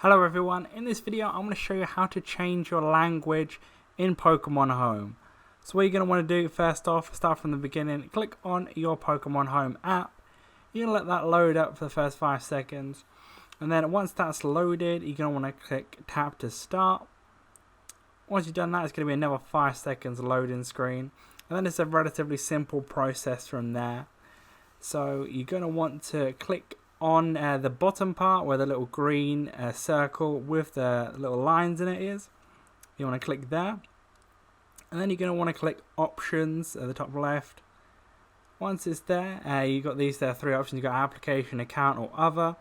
Hello everyone, in this video I'm going to show you how to change your language in Pokemon Home. So what you're going to want to do first off, start from the beginning, click on your Pokemon Home app. You're going to let that load up for the first 5 seconds. And then once that's loaded, you're going to want to click tap to start. Once you've done that, it's going to be another 5 seconds loading screen. And then it's a relatively simple process from there. So you're going to want to click on the bottom part where the little green circle with the little lines in it is. You want to click there, and then you're going to want to click options at the top left. Once it's there, you've got these 3 options. You've got application, account or other.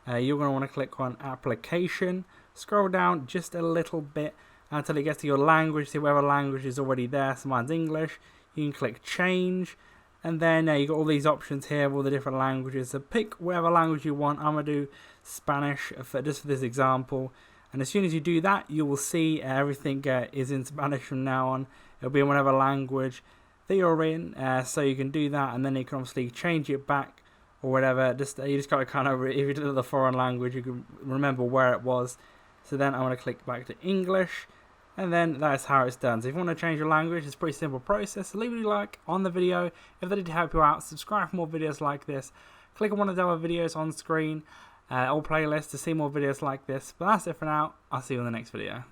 You're going to want to click on application, scroll down just a little bit until it gets to your language. See whatever language is already there. So mine's English. You can click change. And then you've got all these options here of all the different languages. So pick whatever language you want. I'm going to do Spanish just for this example. And as soon as you do that, you will see everything is in Spanish from now on. It'll be in whatever language that you're in. So you can do that, and then you can obviously change it back or whatever. You just got to kind of, if you do the foreign language, you can remember where it was. So then I want to click back to English. And then that's how it's done. So if you want to change your language, it's a pretty simple process. So leave a like on the video if that did help you out. Subscribe for more videos like this. Click on one of the other videos on screen or playlists to see more videos like this. But that's it for now. I'll see you in the next video.